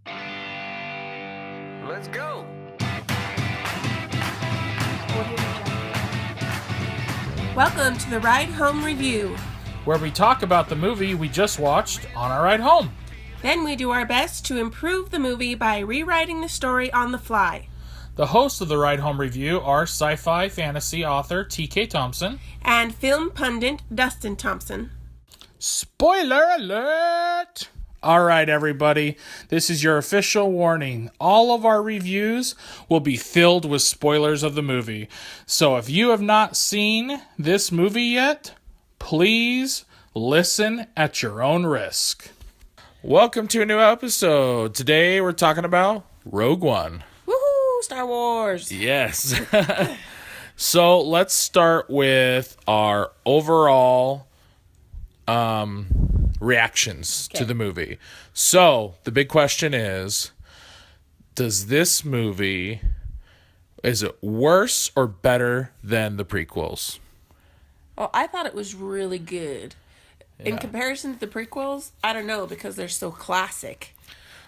Let's go. Welcome to the Ride Home Review. Where we talk about the movie we just watched on our ride home. Then we do our best to improve the movie by rewriting the story on the fly. The hosts of the Ride Home Review are sci-fi fantasy author T.K. Thompson And film pundit Dustin Thompson. Spoiler alert! Alright everybody, this is your official warning. All of our reviews will be filled with spoilers of the movie. So if you have not seen this movie yet, please listen at your own risk. Welcome to a new episode. Today we're talking about Rogue One. Woohoo! Star Wars! Yes. So let's start with our overall reactions to the movie. So the big question is, does this movie, is it worse or better than the prequels? Oh, I thought it was really good. In comparison to the prequels, I don't know, because they're so classic.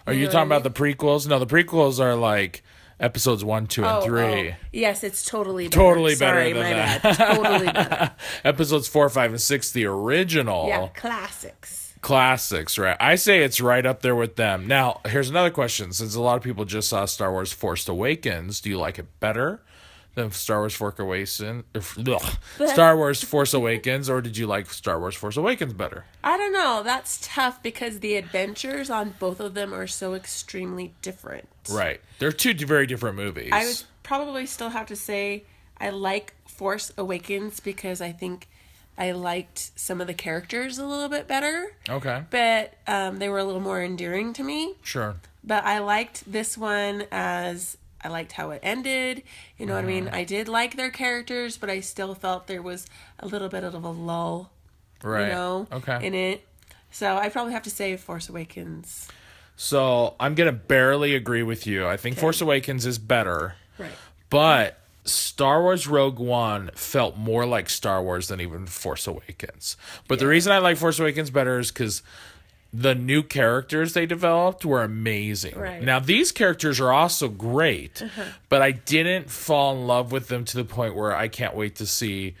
Are you talking about the prequels? No, the prequels are like episodes 1, 2, and 3. Yes, it's totally better. Totally Sorry, better than my that. bad. Totally better. Episodes 4, 5, and 6, the original. Yeah, classics. Classics, right? I say it's right up there with them. Now, here's another question. Since a lot of people just saw Star Wars Force Awakens, do you like it better than Star Wars Force Awakens, or did you like Star Wars Force Awakens better? I don't know. That's tough because the adventures on both of them are so extremely different. Right. They're two very different movies. I would probably still have to say I like Force Awakens because I think I liked some of the characters a little bit better. Okay. But they were a little more endearing to me. Sure. But I liked this one as I liked how it ended. You know what I mean? I did like their characters, but I still felt there was a little bit of a lull, Right. in it. So I probably have to say Force Awakens. So I'm going to barely agree with you. I think Force Awakens is better. Right. But Star Wars Rogue One felt more like Star Wars than even Force Awakens. But the reason I like Force Awakens better is because the new characters they developed were amazing. Right. Now, these characters are also great, but I didn't fall in love with them to the point where I can't wait to see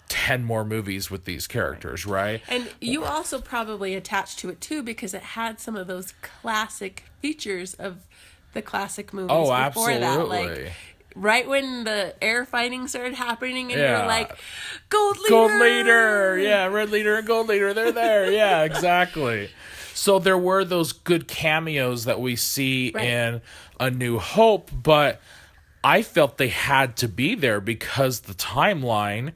10 more movies with these characters, right? And you also probably attached to it too because it had some of those classic features of the classic movies before absolutely. that. Like right when the air fighting started happening and Yeah. you're like, Gold Leader! Gold Leader! Yeah, Red Leader and Gold Leader, they're there. Yeah, exactly. So there were those good cameos that we see in A New Hope, but I felt they had to be there because the timeline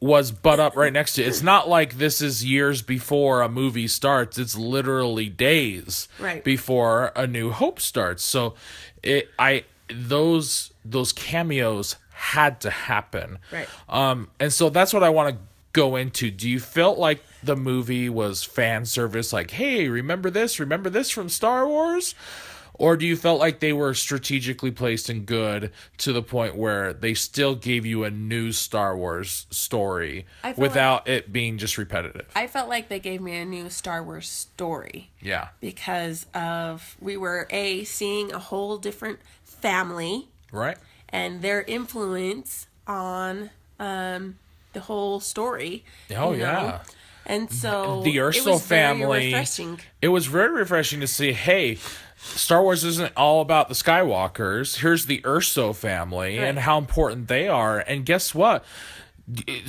was butt up right next to it. It's not like this is years before a movie starts. It's literally days before A New Hope starts. So those cameos had to happen. Right. And so that's what I want to go into. Do you felt like the movie was fan service, like, hey, remember this from Star Wars? Or do you felt like they were strategically placed and good to the point where they still gave you a new Star Wars story without it being just repetitive? I felt like they gave me a new Star Wars story. Yeah. Because we were seeing a whole different family. Right. And their influence on the whole story. Oh, yeah. And so the Urso family. Very refreshing. It was very refreshing to see, hey, Star Wars isn't all about the Skywalkers. Here's the Urso family and how important they are. And guess what?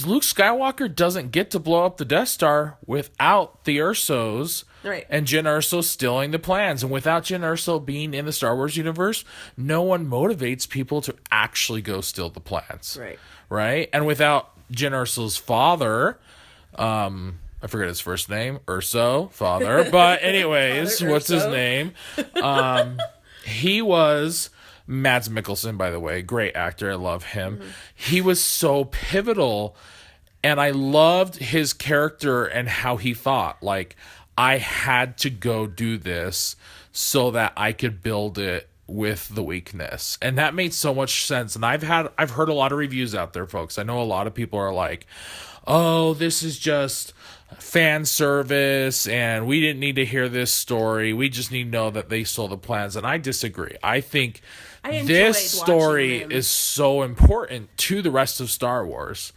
Luke Skywalker doesn't get to blow up the Death Star without the Ursos and Jyn Erso stealing the plans. And without Jyn Erso being in the Star Wars universe, no one motivates people to actually go steal the plans. Right? And without Jyn Erso's father, I forget his first name, Urso, father. But anyways, what's his name? He was Mads Mikkelsen, by the way. Great actor. I love him. He was so pivotal. And I loved his character and how he thought. Like, I had to go do this so that I could build it with the weakness. And that made so much sense. And I've heard a lot of reviews out there, folks. I know a lot of people are like, oh, this is just fan service and we didn't need to hear this story. We just need to know that they stole the plans. And I disagree. I think this story is so important to the rest of Star Wars.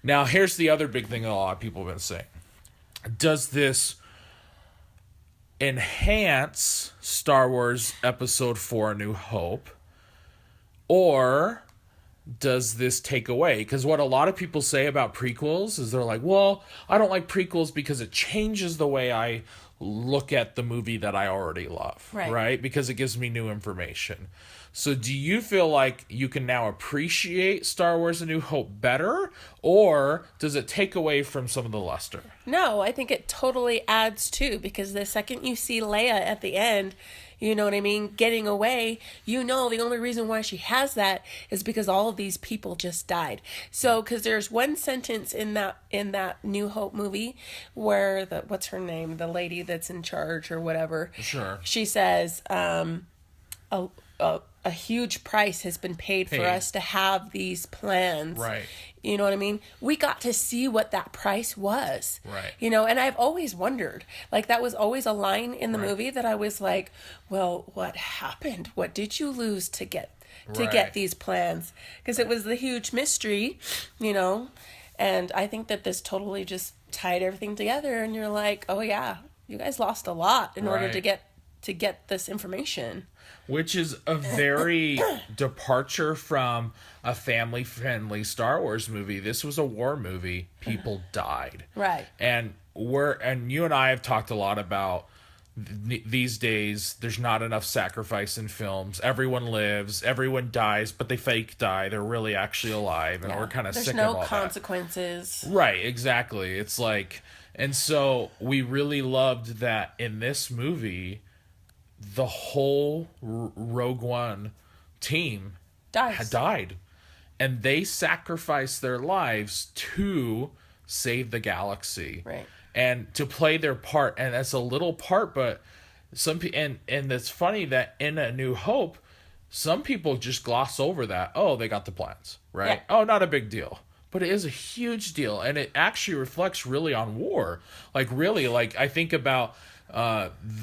Now, here's the other big thing that a lot of people have been saying. Does this enhance Star Wars Episode 4 A New Hope? Or does this take away? Because what a lot of people say about prequels is they're like, well, I don't like prequels because it changes the way I look at the movie that I already love, right? Because it gives me new information. So do you feel like you can now appreciate Star Wars A New Hope better, or does it take away from some of the luster? No, I think it totally adds to, because the second you see Leia at the end, you know what I mean, getting away, you know the only reason why she has that is because all of these people just died. So, because there's one sentence in that New Hope movie where what's her name, the lady that's in charge or whatever, sure, she says, a huge price has been paid for us to have these plans. Right. You know what I mean? We got to see what that price was. Right. You know, and I've always wondered, like, that was always a line in the movie that I was like, well, what happened? What did you lose to get these plans? Because it was the huge mystery, you know, and I think that this totally just tied everything together, and you're like, oh yeah, you guys lost a lot in order to get this information. Which is a very departure from a family-friendly Star Wars movie. This was a war movie. People died. Right. And you and I have talked a lot about these days, there's not enough sacrifice in films. Everyone lives, everyone dies, but they fake die. They're really actually alive, and we're kind of sick of all that. There's no consequences. Right, exactly. It's like, and so we really loved that in this movie, the whole Rogue One team had died, and they sacrificed their lives to save the galaxy, right? And to play their part. And that's a little part, but and it's funny that in A New Hope, some people just gloss over that. Oh, they got the plans, right? Yeah. Oh, not a big deal. But it is a huge deal, and it actually reflects really on war. Like, really, like, I think about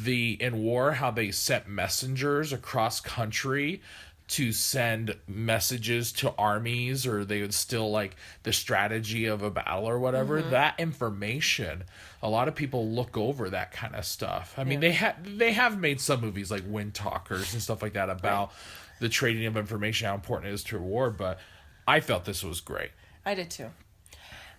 in war, how they sent messengers across country to send messages to armies, or they would still, like, the strategy of a battle or whatever. Mm-hmm. That information, a lot of people look over that kind of stuff. I mean, they have made some movies like Wind Talkers and stuff like that about the trading of information, how important it is to war, but I felt this was great. I did too.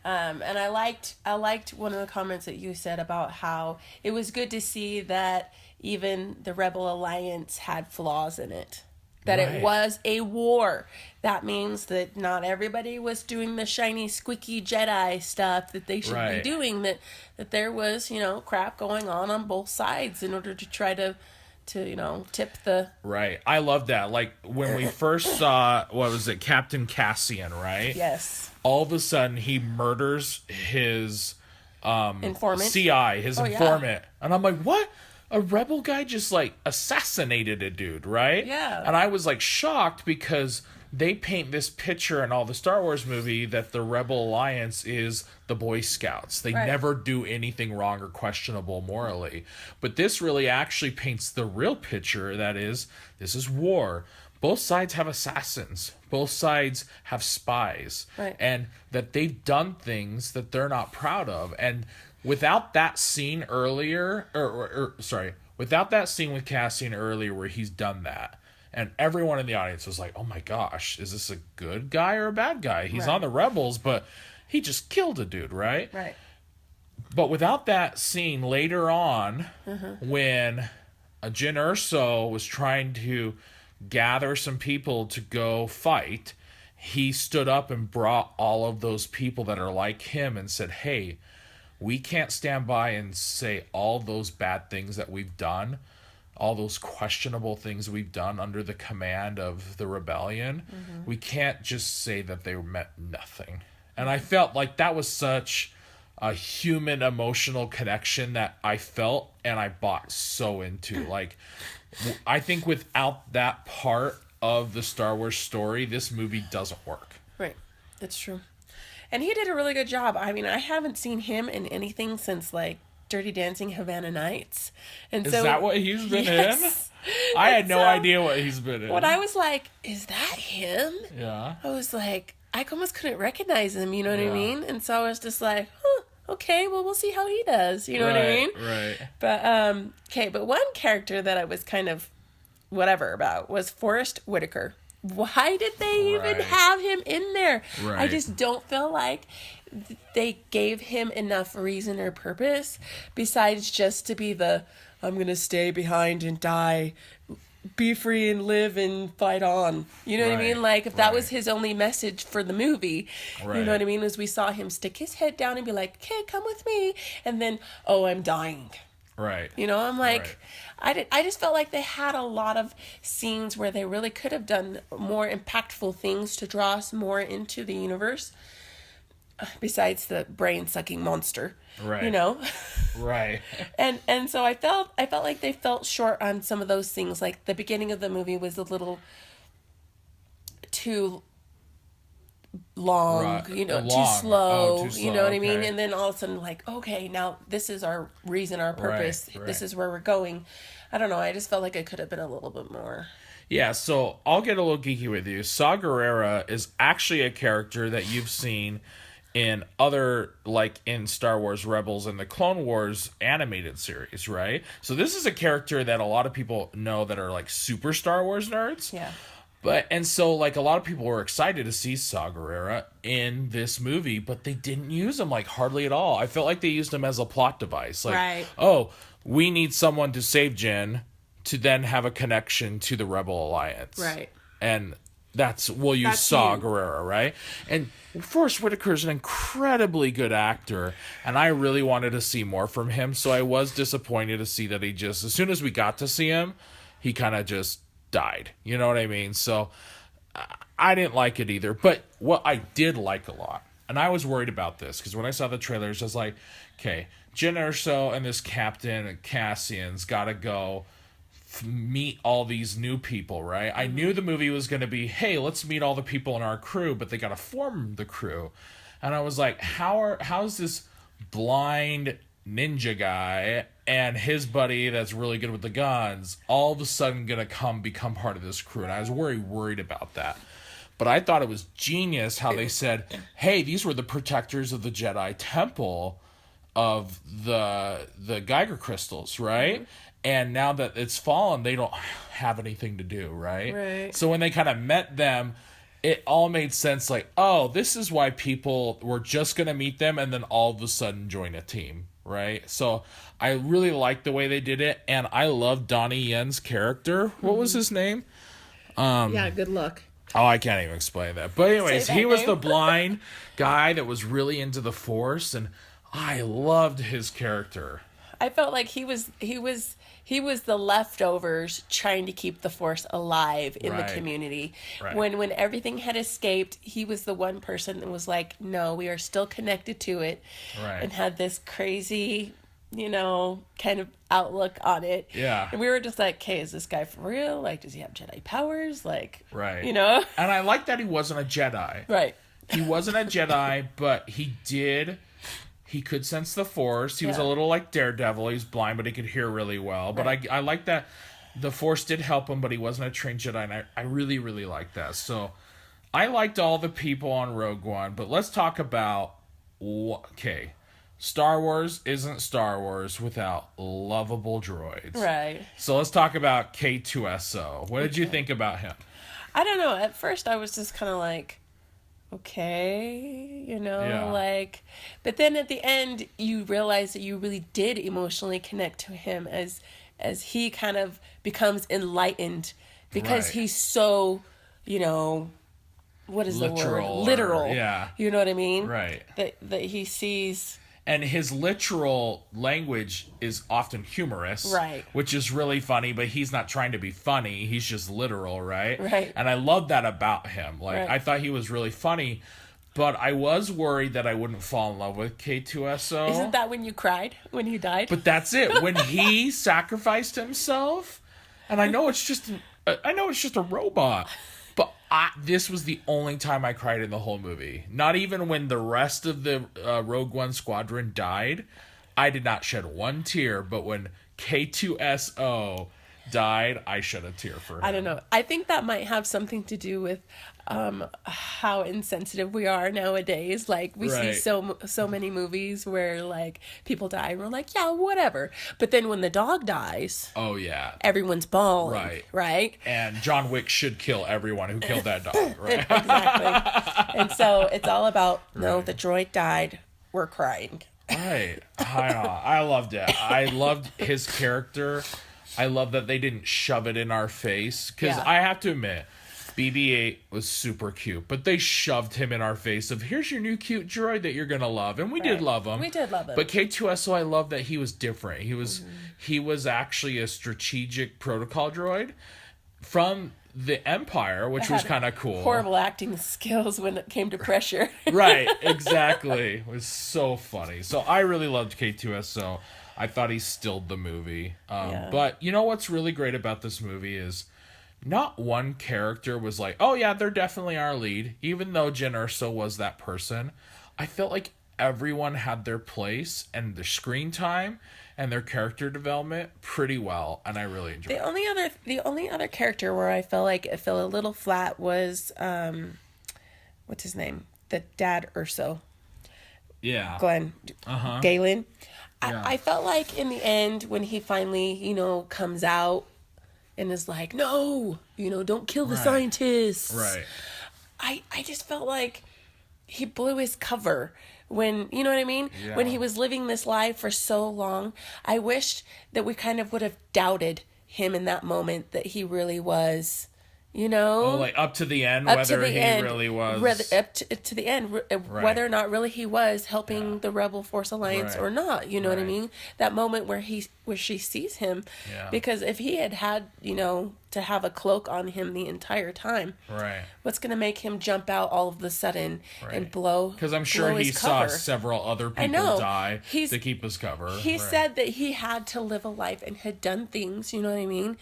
And I liked one of the comments that you said about how it was good to see that even the Rebel Alliance had flaws in it. That it was a war. That means that not everybody was doing the shiny, squeaky Jedi stuff that they should be doing. That there was, you know, crap going on both sides in order to try to you know, tip the... Right. I love that. Like, when we first saw, what was it, Captain Cassian, right? Yes. All of a sudden, he murders his informant? CI, his informant. Yeah. And I'm like, what? A rebel guy just, like, assassinated a dude, right? Yeah. And I was, like, shocked because they paint this picture in all the Star Wars movie that the Rebel Alliance is the Boy Scouts. They never do anything wrong or questionable morally. But this really actually paints the real picture, that is, this is war. Both sides have assassins. Both sides have spies. Right. And that they've done things that they're not proud of. And without that scene earlier, without that scene with Cassian earlier where he's done that, and everyone in the audience was like, oh my gosh, is this a good guy or a bad guy? He's on the Rebels, but he just killed a dude, right? Right. But without that scene later on, when Jyn Erso was trying to gather some people to go fight, he stood up and brought all of those people that are like him and said, hey, we can't stand by and say all those bad things that we've done, all those questionable things we've done under the command of the rebellion. We can't just say that they meant nothing. And I felt like that was such a human emotional connection that I felt and I bought so into. Like, I think without that part of the Star Wars story, this movie doesn't work. Right. It's true. And he did a really good job. I mean, I haven't seen him in anything since, like, Dirty Dancing Havana Nights. And Is so, that what he's been yes. in? I had no idea what he's been in. When I was like, is that him? Yeah. I was like, I almost couldn't recognize him, you know what I Yeah. mean? And so I was just like, okay, well, we'll see how he does, you know what I mean? Right. But, okay, but one character that I was kind of whatever about was Forrest Whitaker. Why did they even have him in there? Right. I just don't feel like they gave him enough reason or purpose besides just to be the, I'm going to stay behind and die, be free and live and fight on. You know what I mean? Like, if that was his only message for the movie, you know what I mean? As we saw him stick his head down and be like, okay, come with me. And then, oh, I'm dying. Right. You know, I'm like, I just felt like they had a lot of scenes where they really could have done more impactful things to draw us more into the universe. Besides the brain-sucking monster. Right. You know? Right. And so I felt like they felt short on some of those things. Like the beginning of the movie was a little too long, you know, too slow, you know what I mean? And then all of a sudden, like, okay, now this is our reason, our purpose. This is where we're going. I don't know. I just felt like it could have been a little bit more. Yeah, so I'll get a little geeky with you. Saw Gerrera is actually a character that you've seen in other, like in Star Wars Rebels and the Clone Wars animated series, right? So this is a character that a lot of people know that are like super Star Wars nerds. Yeah. And so like a lot of people were excited to see Saw Gerrera in this movie, but they didn't use him like hardly at all. I felt like they used him as a plot device. Like, oh, we need someone to save Jyn to then have a connection to the Rebel Alliance. Right. And we'll use Saw Gerrera, right? And Forrest Whitaker is an incredibly good actor, and I really wanted to see more from him, so I was disappointed to see that he just, as soon as we got to see him, he kind of just died. You know what I mean? So I didn't like it either. But what I did like a lot, and I was worried about this, because when I saw the trailers, I was like, okay, Jyn Erso and this Captain Cassian's got to go meet all these new people, right? I knew the movie was going to be, hey, let's meet all the people in our crew, but they got to form the crew. And I was like, how's this blind ninja guy and his buddy that's really good with the guns all of a sudden going to become part of this crew? And I was worried about that. But I thought it was genius how they said, hey, these were the protectors of the Jedi Temple of the Geiger crystals, right? Mm-hmm. And now that it's fallen, they don't have anything to do, right? So when they kind of met them, it all made sense. Like, oh, this is why people were just going to meet them and then all of a sudden join a team, right? So I really liked the way they did it. And I love Donnie Yen's character. What was his name? Yeah, good luck. Oh, I can't even explain that. But anyways, he was the blind guy that was really into the Force. And I loved his character. I felt like he was the leftovers trying to keep the Force alive in the community. When everything had escaped, he was the one person that was like, no, we are still connected to it. And had this crazy, you know, kind of outlook on it. Yeah. And we were just like, okay, is this guy for real? Like, does he have Jedi powers? Like, you know? And I like that he wasn't a Jedi. Right. He wasn't a Jedi, but he could sense the Force. He was a little like Daredevil. He was blind, but he could hear really well. But I like that the Force did help him, but he wasn't a trained Jedi, and I really, really like that. So I liked all the people on Rogue One, but let's talk about, Star Wars isn't Star Wars without lovable droids. Right. So let's talk about K2SO. What did you think about him? I don't know. At first, I was just kind of like, okay, you know, like, but then at the end you realize that you really did emotionally connect to him as he kind of becomes enlightened because he's so, you know, what is the word? Literal. You know what I mean? Right. That he sees. And his literal language is often humorous. Right. Which is really funny, but he's not trying to be funny. He's just literal, right? Right. And I love that about him. Like, I thought he was really funny. But I was worried that I wouldn't fall in love with K2SO. Isn't that when you cried when he died? But that's it. When he sacrificed himself, and I know it's just a robot, but this was the only time I cried in the whole movie. Not even when the rest of the Rogue One squadron died, I did not shed one tear. But when K2SO died, I shed a tear for him. I don't know. I think that might have something to do with how insensitive we are nowadays. Like we see so many movies where like people die and we're like, yeah, whatever. But then when the dog dies, oh yeah, everyone's bawling, right? And John Wick should kill everyone who killed that dog, right? Exactly. And so it's all about no, the droid died, we're crying. Right. I loved it. I loved his character. I love that they didn't shove it in our face. Because I have to admit, BB-8 was super cute. But they shoved him in our face of, here's your new cute droid that you're going to love. And we did love him. We did love him. But K2SO, I love that he was different. He was actually a strategic protocol droid from the Empire, which was kind of cool. Horrible acting skills when it came to pressure. Right, exactly. It was so funny. So I really loved K2SO. I thought he stilled the movie. But you know what's really great about this movie is not one character was like, oh yeah, they're definitely our lead. Even though Jyn Erso was that person, I felt like everyone had their place and their screen time and their character development pretty well, and I really enjoyed it. The only other character where I felt like it fell a little flat was what's his name? The dad Erso. Yeah. Glenn. Galen. Yeah. I felt like in the end when he finally, comes out and is like, no, don't kill the scientists. Right. I just felt like he blew his cover when, you know what I mean? Yeah. When he was living this life for so long. I wished that we kind of would have doubted him in that moment that he really was, Oh, like up to the end, whether he really was. Up to the end, whether or not really he was helping the Rebel Force Alliance or not. You know what I mean? That moment where she sees him. Yeah. Because if he had, to have a cloak on him the entire time. Right. What's going to make him jump out all of a sudden and blow? Because I'm sure he saw several other people die to keep his cover. He said that he had to live a life and had done things, you know what I mean,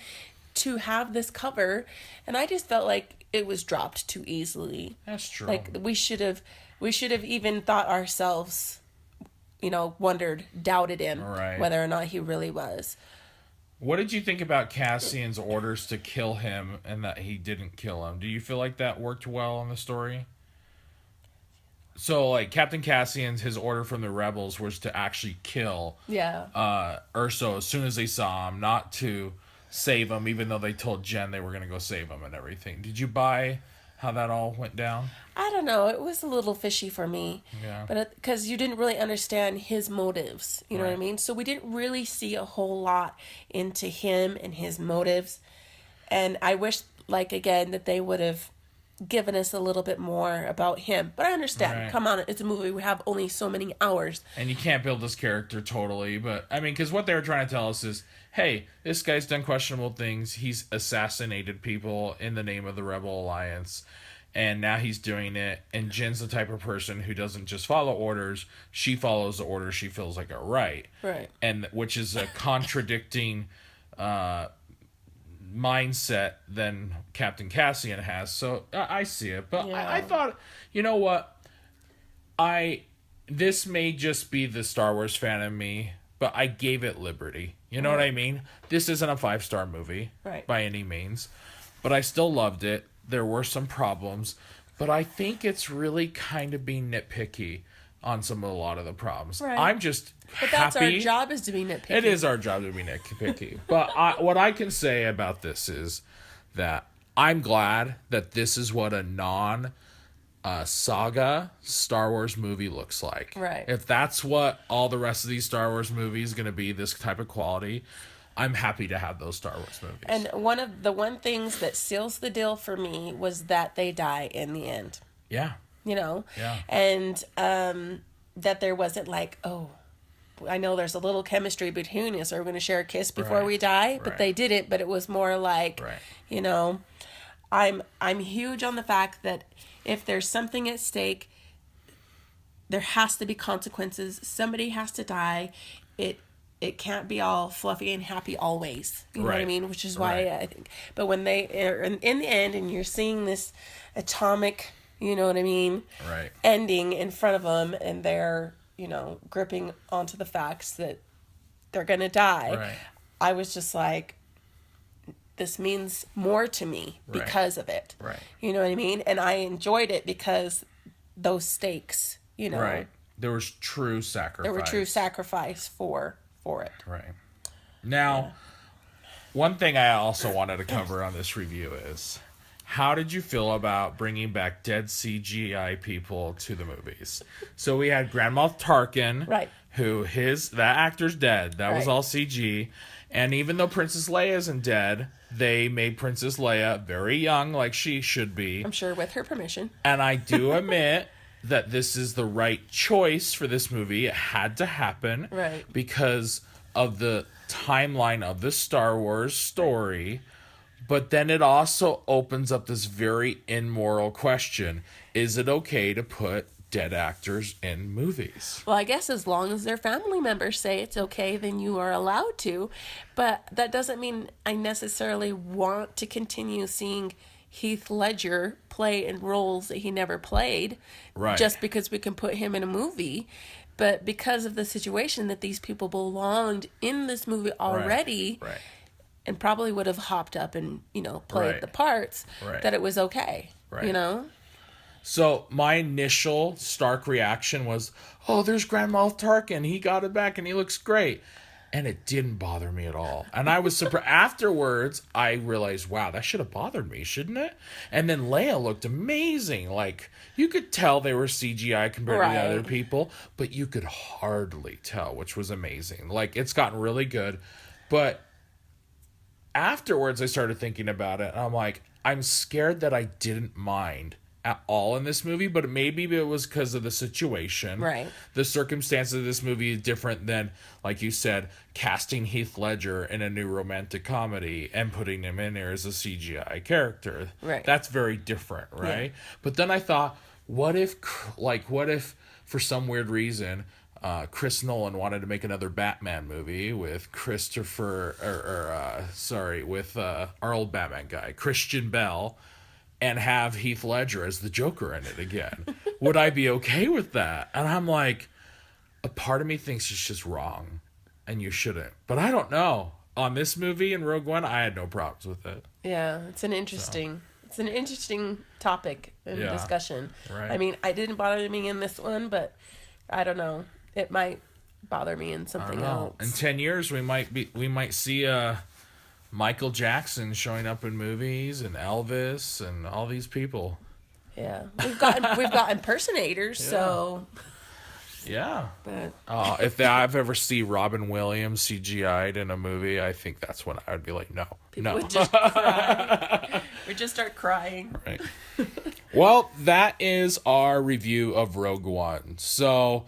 to have this cover, and I just felt like it was dropped too easily. That's true. Like we should have even thought ourselves, doubted him whether or not he really was. What did you think about Cassian's orders to kill him and that he didn't kill him? Do you feel like that worked well in the story? So, like, Captain Cassian's, his order from the rebels was to actually kill Erso as soon as they saw him, not to save him, even though they told Jen they were going to go save him and everything. Did you buy how that all went down? I don't know. It was a little fishy for me. Yeah. But because you didn't really understand his motives. You know what I mean? So we didn't really see a whole lot into him and his motives. And I wish, again, that they would have given us a little bit more about him. But I understand. Right. Come on, it's a movie. We have only so many hours. And you can't build this character totally. But, I mean, because what they were trying to tell us is, hey, this guy's done questionable things. He's assassinated people in the name of the Rebel Alliance. And now he's doing it. And Jin's the type of person who doesn't just follow orders. She follows the orders she feels like are right. Right. And which is a contradicting mindset than Captain Cassian has. So I see it. But I thought, you know what? This may just be the Star Wars fan in me, but I gave it liberty. You know what I mean? This isn't a 5-star movie by any means, but I still loved it. There were some problems, but I think it's really kind of being nitpicky on a lot of the problems. Right. I'm just But happy. that's our job, is to be nitpicky. It is our job to be nitpicky. But what I can say about this is that I'm glad that this is what a saga Star Wars movie looks like. Right. If that's what all the rest of these Star Wars movies going to be, this type of quality, I'm happy to have those Star Wars movies. And one things that seals the deal for me was that they die in the end. Yeah. Yeah. And that there wasn't I know there's a little chemistry between us. Are we going to share a kiss before we die? But they didn't. But it was more I'm huge on the fact that if there's something at stake, there has to be consequences. Somebody has to die. It can't be all fluffy and happy always. You know what I mean? Which is why I think. But when they are in the end, and you're seeing this atomic, you know what I mean? Right. Ending in front of them, and they're, gripping onto the facts that they're going to die. Right. I was just like, this means more to me because of it. Right. You know what I mean? And I enjoyed it because those stakes, Right. There was true sacrifice. There were true sacrifice for it. Right. Now, one thing I also wanted to cover on this review is, how did you feel about bringing back dead CGI people to the movies? So we had Grand Moff Tarkin, right, who that actor's dead. That was all CG. And even though Princess Leia isn't dead, they made Princess Leia very young, like she should be. I'm sure with her permission. And I do admit that this is the right choice for this movie. It had to happen. Right. Because of the timeline of the Star Wars story. But then it also opens up this very immoral question. Is it okay to put dead actors in movies? Well, I guess as long as their family members say it's okay, then you are allowed to. But that doesn't mean I necessarily want to continue seeing Heath Ledger play in roles that he never played. Right. Just because we can put him in a movie. But because of the situation that these people belonged in this movie already, Right. and probably would have hopped up and, played the parts, that it was okay, Right. So my initial stark reaction was, oh, there's Grand Moff Tarkin. He got it back and he looks great. And it didn't bother me at all. And I was surprised. Afterwards, I realized, wow, that should have bothered me, shouldn't it? And then Leia looked amazing. Like, you could tell they were CGI compared to the other people, but you could hardly tell, which was amazing. Like, it's gotten really good. But afterwards, I started thinking about it, and I'm like, I'm scared that I didn't mind at all in this movie, but maybe it was because of the situation. Right. The circumstances of this movie is different than, like you said, casting Heath Ledger in a new romantic comedy and putting him in there as a CGI character. Right. That's very different, right? Yeah. But then I thought, what if for some weird reason, Chris Nolan wanted to make another Batman movie with our old Batman guy, Christian Bale, and have Heath Ledger as the Joker in it again. Would I be okay with that? And I'm like, a part of me thinks it's just wrong, and you shouldn't. But I don't know. On this movie in Rogue One, I had no problems with it. Yeah, it's an interesting topic and discussion. Right. I mean, I didn't bother me in this one, but I don't know. It might bother me in something else. In 10 years, we might see Michael Jackson showing up in movies, and Elvis, and all these people. Yeah, we've got impersonators, so. Yeah. But if I've ever see Robin Williams CGI'd in a movie, I think that's when I would be like, no, people would just cry. We'd just start crying. Right. Well, that is our review of Rogue One. So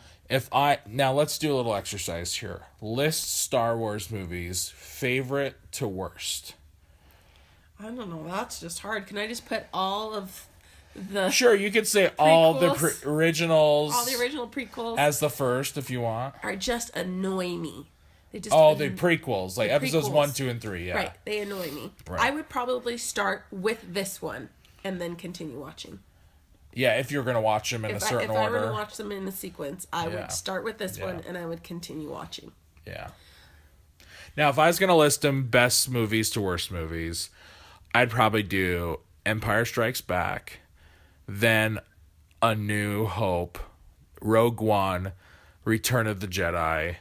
now let's do a little exercise here. List Star Wars movies, favorite to worst. I don't know. That's just hard. Can I just put all of the... Sure, you could say all the originals. All the original prequels. As the first, if you want. Are just annoy me. They just the prequels. Like episodes 1, 2, and 3, yeah. Right, they annoy me. Right. I would probably start with this one and then continue watching. Yeah, if you're going to watch them in a certain order. If I were to watch them in a sequence, I would start with this one and I would continue watching. Yeah. Now, if I was going to list them best movies to worst movies, I'd probably do Empire Strikes Back, then A New Hope, Rogue One, Return of the Jedi,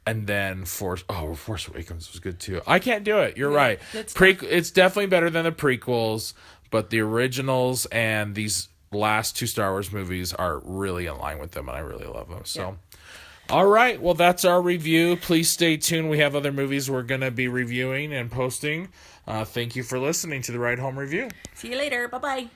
and then Force Awakens was good too. I can't do it. You're right. It's definitely better than the prequels, but the originals and these last two Star Wars movies are really in line with them, and I really love them. So, all right. Well, that's our review. Please stay tuned. We have other movies we're going to be reviewing and posting. Thank you for listening to the Ride Home Review. See you later. Bye-bye.